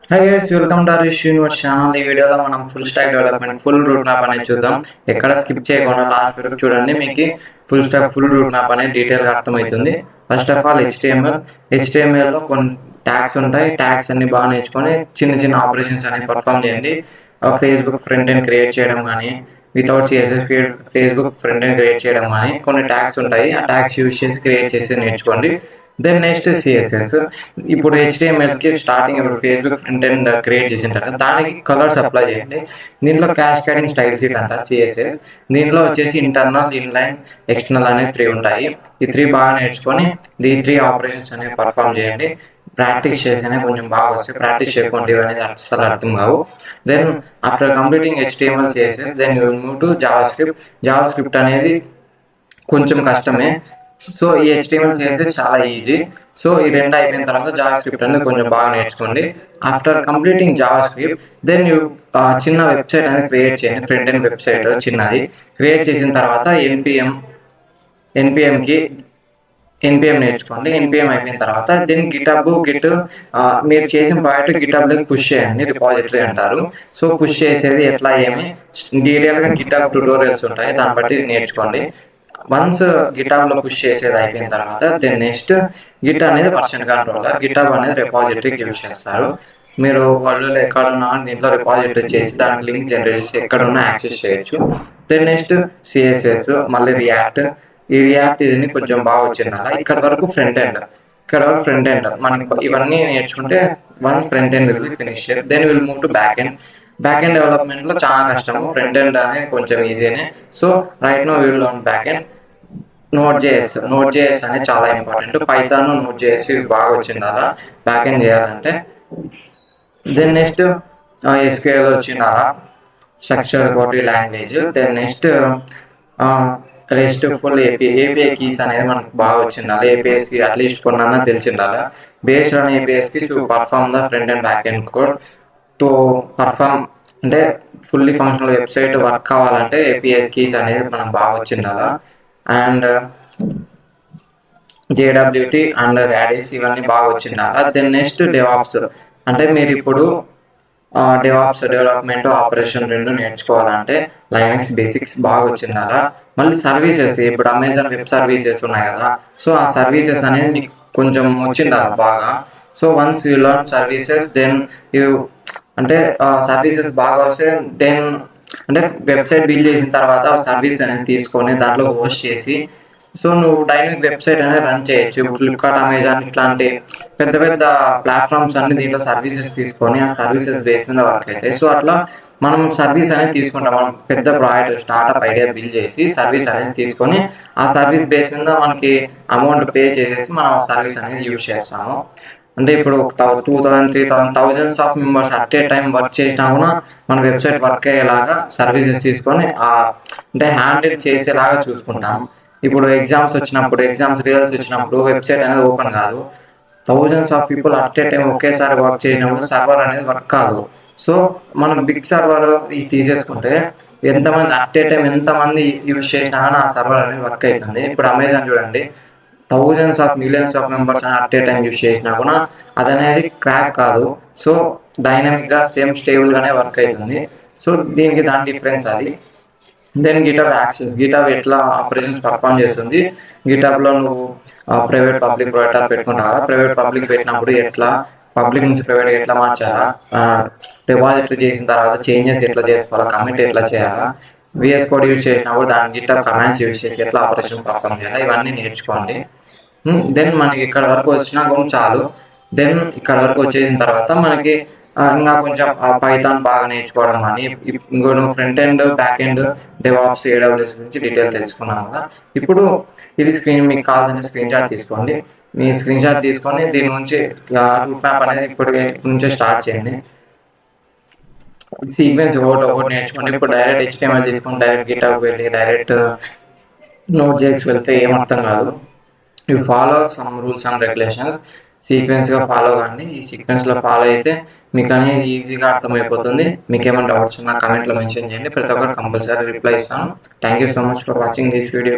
High guys, welcome to Rish universe channel. ఈ వీడియోలో మనం full stack development full route map అనేది చూద్దాం. ఎక్కడ స్కిప్ చేయకుండా లాస్ట్ వరకు చూడండి. మీకు ఫుల్ రూట్ మ్యాప్ అనేది డీటెయిల్గా అర్థమవుతుంది. ఫస్ట్ ఆఫ్ ఆల్ హెచ్టిఎంఎల్లో కొన్ని ట్యాగ్స్ ఉంటాయి. ట్యాగ్స్ అన్ని బాగా నేర్చుకొని చిన్న చిన్న ఆపరేషన్స్ అనేవి పర్ఫామ్ చేయండి. ఫేస్బుక్ ఫ్రంట్ ఎండ్ క్రియేట్ చేయడం కానీ, without CSS Facebook front end create చేయడం కానీ కొన్ని ట్యాగ్స్ ఉంటాయి. ఆ ట్యాగ్స్ యూజ్ చేసి క్రియేట్ చేసి నేర్చుకోండి. Then next CSS. ఇప్పుడు హెచ్టిఎంఎల్కి స్టార్టింగ్ ఇప్పుడు ఫేస్బుక్ ఫ్రంట్ ఎండ్ క్రియేట్ చేసింటారు కదా, దానికి కలర్స్ అప్లై చేయండి. దీంట్లో క్యాస్కేడింగ్ స్టైల్ షీట్ అంటారు సిఎస్ఎస్. దీనిలో వచ్చేసి ఇంటర్నల్, ఇన్లైన్, ఎక్స్టర్నల్ అనేవి 3 ఉంటాయి. ఈ 3 బాగా నేర్చుకొని ఈ 3 ఆపరేషన్స్ అనేవి పర్ఫామ్ చేయండి. ప్రాక్టీస్ చేస్తేనే కొంచెం బాగా వస్తాయి. ప్రాక్టీస్ చేయకుండా అనేది అసలు అర్థం కావు. Then after completing HTML CSS then you move to JavaScript. JavaScript అనేది కొంచెం కష్టమే. సో ఈ హెచ్టిఎంఎల్ సిఎస్ఎస్ చాలా ఈజీ. సో ఈ 2 అయిపోయిన తర్వాత జావా స్క్రిప్ట్ అనేది కొంచెం బాగా నేర్చుకోండి. After completing JavaScript then you చిన్న వెబ్సైట్ అనేది క్రియేట్ చేయండి. ఫ్రంట్ ఎండ్ వెబ్సైట్ చిన్నది క్రియేట్ చేసిన తర్వాత ఎన్పిఎం నేర్చుకోండి. ఎన్పిఎం అయిపోయిన తర్వాత దెన్ గిట్ మీరు చేసిన ప్రాజెక్ట్ గిటబ్లోకి పుష్ చేయండి. రిపాజిటరీ అంటారు. సో పుష్ చేసేది ఎట్లా ఏమి డీటెయిల్గా గిటబ్ ట్యూటోరియల్స్ ఉంటాయి, దాన్ని బట్టి నేర్చుకోండి. వన్స్ గిటాబ్లో పుష్ చేసేది అయిపోయిన తర్వాత దెన్ నెక్స్ట్ గిట్ అనేది వర్షన్ కంట్రోలర్. గిటాబ్ అనేది రిపాజిటరీకి యూజ్ చేస్తారు. మీరు వరల్డ్లో ఎక్కడున్నా దీంట్లో రిపాజిటరీ చేసి దానికి లింక్ జనరేట్ చేసి ఎక్కడున్నా యాక్సెస్ చేయొచ్చు. దెన్ నెక్స్ట్ సిఎస్ఎస్, మళ్ళీ రియాక్ట్. ఈ రియాక్ట్ ఇది కొంచెం బాగా వచ్చింది అలా. ఇక్కడ వరకు ఫ్రంట్ ఎండ్ మనకి ఇవన్నీ నేర్చుకుంటే once front end will finish. Then will move to back end డెవలప్మెంట్లో చాలా కష్టము. ఫ్రంట్ ఎండ్ అనేది కొంచెం ఈజీనే. So right now will on back end. Node JS అనేది చాలా ఇంపార్టెంట్. పైథాన్, నోట్ జేఎస్ బాగా వచ్చింది అలా బ్యాక్ ఎండ్ చేయాలంటే. దెన్ నెక్స్ట్ ఎస్క్యూఎల్ వచ్చింది అలా, structure query language. Then next RESTful API keys అనేది మనకు బాగా వచ్చింది అలా. ఏపీఎస్కి అట్లీస్ట్ కొన్నా తెలిసింది అలా. బేస్డ్ ఆన్ ఏపీఎస్కి to perform the front and back end code to perform అంటే ఫుల్లీ ఫంక్షనల్ వెబ్సైట్ వర్క్ కావాలంటే ఏపీఎస్ కీస్ అనేది మనకు బాగా వచ్చింది అలా. అండ్ జేడబ్ల్యూటీ అండ్ రాడిస్ ఇవన్నీ బాగా వచ్చింది అలా. దెన్ నెక్స్ట్ డెవాప్స్ అంటే మీరు ఇప్పుడు డెవాప్స్ డెవలప్మెంట్ ఆపరేషన్ 2 నేర్చుకోవాలంటే లైనక్స్ బేసిక్స్ బాగా వచ్చింది అలా. మళ్ళీ సర్వీసెస్, ఇప్పుడు అమెజాన్ వెబ్ సర్వీసెస్ ఉన్నాయి కదా, సో ఆ సర్వీసెస్ అనేది మీకు కొంచెం వచ్చింది అలా బాగా. So once you learn services then you అంటే సర్వీసెస్ బాగా వస్తే దెన్ అంటే వెబ్సైట్ బిల్డ్ చేసిన తర్వాత సర్వీస్ అనేది తీసుకొని దాంట్లో హోస్ట్ చేసి సో నువ్వు డైనమిక్ వెబ్సైట్ అనేది రన్ చేయొచ్చు. ఫ్లిప్కార్ట్, అమెజాన్ ఇట్లాంటి పెద్ద పెద్ద ప్లాట్ఫామ్స్ అన్ని దీంట్లో సర్వీసెస్ తీసుకొని ఆ సర్వీసెస్ బేస్ మీద వర్క్ అవుతాయి. సో అట్లా మనం సర్వీస్ అనేది తీసుకుంటాం. మనం పెద్ద ప్రాజెక్ట్ స్టార్ట్అప్ ఐడియా బిల్డ్ చేసి సర్వీస్ అనేది తీసుకొని ఆ సర్వీస్ బేస్ మీద మనకి అమౌంట్ పే చేసేసి మనం ఆ సర్వీస్ అనేది యూజ్ చేస్తాము. అంటే ఇప్పుడు 2000, 3000 thousands of members at a time work చేసినా కూడా మన వెబ్సైట్ వర్క్ అయ్యేలాగా సర్వీసెస్ తీసుకొని అంటే హ్యాండిల్ చేసేలాగా చూసుకుంటాం. ఇప్పుడు ఎగ్జామ్స్ రిజల్ట్స్ వచ్చినప్పుడు వెబ్సైట్ అనేది ఓపెన్ కాదు. Thousands of people at a time ఒకేసారి వర్క్ చేసినప్పుడు సర్వర్ అనేది వర్క్ కాదు. సో మనం బిగ్ సర్వర్ తీసేసుకుంటే ఎంతమంది అట్ ఏ టైం ఎంతమంది యూజ్ చేసినా కానీ ఆ సర్వర్ అనేది వర్క్ అవుతుంది. ఇప్పుడు అమెజాన్ చూడండి, thousands of millions of members at a time use చేసినా కూడా అది అనేది క్రాక్ కాదు. సో డైనమిక్గా సేమ్ స్టేబుల్గానే వర్క్ అవుతుంది. సో దీనికి దాని డిఫరెన్స్ అది. దెన్ గిటబ్ యాక్సెస్, గిటబ్ ఎట్లా ఆపరేషన్స్ పర్ఫామ్ చేస్తుంది. గిటబ్లో నువ్వు ప్రైవేట్ పబ్లిక్ ప్రొవైడర్ పెట్టుకుంటావా, ప్రైవేట్ పబ్లిక్ పెట్టినప్పుడు ఎట్లా పబ్లిక్ నుంచి ప్రైవేట్ ఎట్లా మార్చాలా, డిపాజిటరీ చేసిన తర్వాత చేంజెస్ ఎట్లా చేసుకోవాలా, కమిట్ ఎట్లా చేయాలా, విఎస్ కోడ్ యూజ్ చేసినప్పుడు దాని గిటబ్ కమాండ్స్ యూజ్ చేసి ఎట్లా ఆపరేషన్ పర్ఫామ్ చేయాలా, ఇవన్నీ నేర్చుకోండి. దెన్ మనకి ఇక్కడ వరకు వచ్చినా కూడా చాలు. దెన్ ఇక్కడ వరకు వచ్చేసిన తర్వాత మనకి ఇంకా కొంచెం పైథాన్ బాగా నేర్చుకోవడం కానీ ఇంకో front end, back end, DevOps, AWS గురించి డీటెయిల్ తెలుసుకున్నాం కదా. ఇప్పుడు ఇది మీకు కావాల్సిన స్క్రీన్ షాట్ తీసుకోండి. మీ స్క్రీన్ షాట్ తీసుకొని దీని నుంచి రూట్ మ్యాప్ అనేది ఇప్పుడు నుంచే స్టార్ట్ చేయండి. సీక్వెన్స్ ఒకటి నేర్చుకోండి. ఇప్పుడు డైరెక్ట్ హెచ్టిఎంఎల్ తీసుకొని డైరెక్ట్ గిటబ్ వెళ్ళి డైరెక్ట్ నోట్ జేఎస్ వెళ్తే ఏమర్థం కాదు. You follow some rules and regulations. సీక్వెన్స్గా ఫాలో కానీ ఈ సీక్వెన్స్లో ఫాలో అయితే మీకు అనేది ఈజీగా అర్థమైపోతుంది. మీకు ఏమైనా డౌట్స్ ఉన్నా కమెంట్లో మెన్షన్ చేయండి. ప్రతి ఒక్కరు కంపల్సరీ రిప్లై ఇస్తాను. Thank you so much for watching this video.